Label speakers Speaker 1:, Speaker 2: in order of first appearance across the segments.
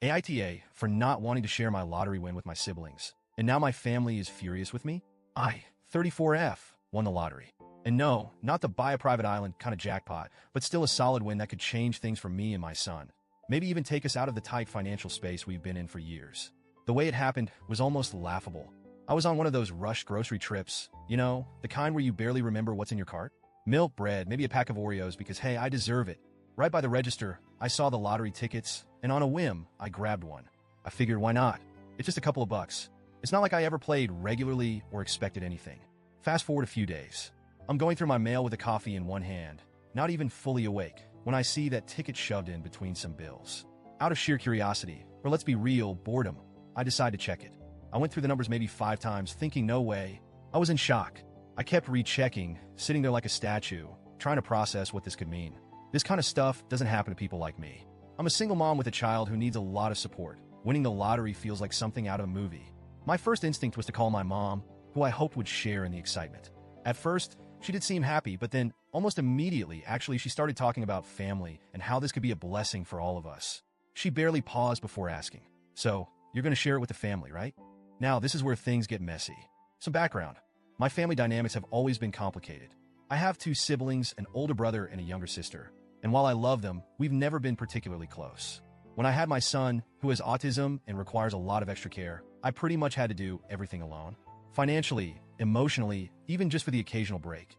Speaker 1: AITA for not wanting to share my lottery win with my siblings. And now my family is furious with me? I, 34F, won the lottery. And no, not the buy a private island kind of jackpot, but still a solid win that could change things for me and my son. Maybe even take us out of the tight financial space we've been in for years. The way it happened was almost laughable. I was on one of those rushed grocery trips, the kind where you barely remember what's in your cart. Milk, bread, maybe a pack of Oreos because, hey, I deserve it. Right by the register, I saw the lottery tickets, and on a whim, I grabbed one. I figured, why not? It's just a couple of bucks. It's not like I ever played regularly or expected anything. Fast forward a few days. I'm going through my mail with a coffee in one hand, not even fully awake, when I see that ticket shoved in between some bills. Out of sheer curiosity, or let's be real, boredom, I decide to check it. I went through the numbers maybe 5 times, thinking no way. I was in shock. I kept rechecking, sitting there like a statue, trying to process what this could mean. This kind of stuff doesn't happen to people like me. I'm a single mom with a child who needs a lot of support. Winning the lottery feels like something out of a movie. My first instinct was to call my mom, who I hoped would share in the excitement. At first, she did seem happy, but then, almost immediately, she started talking about family and how this could be a blessing for all of us. She barely paused before asking, "So, you're going to share it with the family, right?" Now, this is where things get messy. Some background. My family dynamics have always been complicated. I have 2 siblings, an older brother and a younger sister. And while I love them, we've never been particularly close. When I had my son, who has autism and requires a lot of extra care, I pretty much had to do everything alone. Financially, emotionally, even just for the occasional break.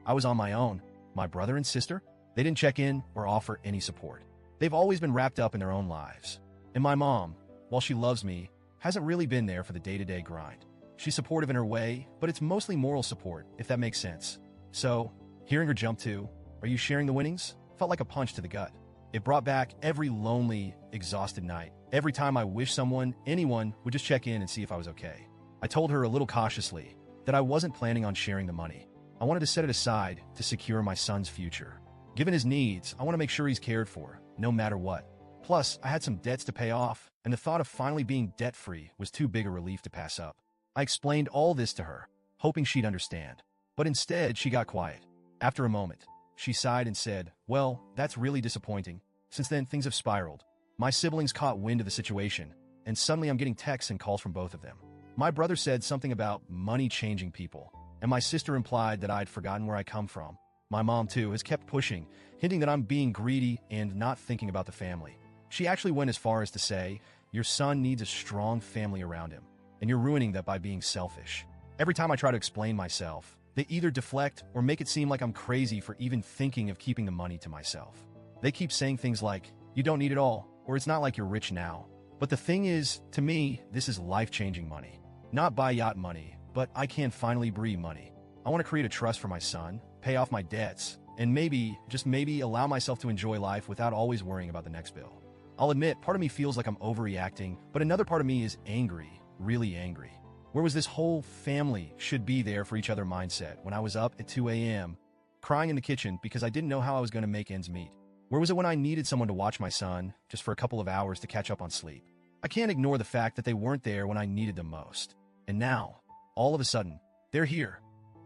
Speaker 1: I was on my own. My brother and sister, they didn't check in or offer any support. They've always been wrapped up in their own lives. And my mom, while she loves me, hasn't really been there for the day-to-day grind. She's supportive in her way, but it's mostly moral support, if that makes sense. So, hearing her jump to, "Are you sharing the winnings?" felt like a punch to the gut. It brought back every lonely, exhausted night. Every time I wished anyone would just check in and see if I was okay. I told her a little cautiously that I wasn't planning on sharing the money. I wanted to set it aside to secure my son's future. Given his needs, I want to make sure he's cared for, no matter what. Plus, I had some debts to pay off, and the thought of finally being debt-free was too big a relief to pass up. I explained all this to her, hoping she'd understand. But instead, she got quiet. After a moment, she sighed and said, "Well, that's really disappointing. Since then, things have spiraled. My siblings caught wind of the situation, and suddenly I'm getting texts and calls from both of them. My brother said something about money changing people, and my sister implied that I'd forgotten where I come from. My mom, too, has kept pushing, hinting that I'm being greedy and not thinking about the family. She actually went as far as to say, 'Your son needs a strong family around him, and you're ruining that by being selfish.' Every time I try to explain myself, they either deflect or make it seem like I'm crazy for even thinking of keeping the money to myself. They keep saying things like, 'You don't need it all,' or 'It's not like you're rich now.' But the thing is, to me, this is life-changing money. Not buy yacht money, but I can finally breathe money. I want to create a trust for my son, pay off my debts, and maybe, just maybe, allow myself to enjoy life without always worrying about the next bill. I'll admit, part of me feels like I'm overreacting, but another part of me is angry, really angry. Where was this whole family should be there for each other mindset when I was up at 2 a.m., crying in the kitchen because I didn't know how I was going to make ends meet? Where was it when I needed someone to watch my son just for a couple of hours to catch up on sleep? I can't ignore the fact that they weren't there when I needed them most. And now, all of a sudden, they're here.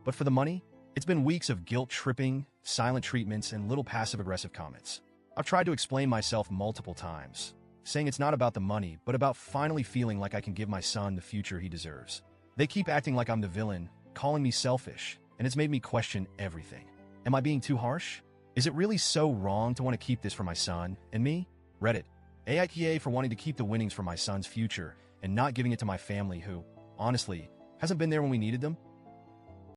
Speaker 1: But for the money, it's been weeks of guilt-tripping, silent treatments, and little passive-aggressive comments. I've tried to explain myself multiple times, saying it's not about the money, but about finally feeling like I can give my son the future he deserves. They keep acting like I'm the villain, calling me selfish, and it's made me question everything. Am I being too harsh? Is it really so wrong to want to keep this for my son and me? Reddit. AITA for wanting to keep the winnings for my son's future and not giving it to my family who, honestly, hasn't been there when we needed them?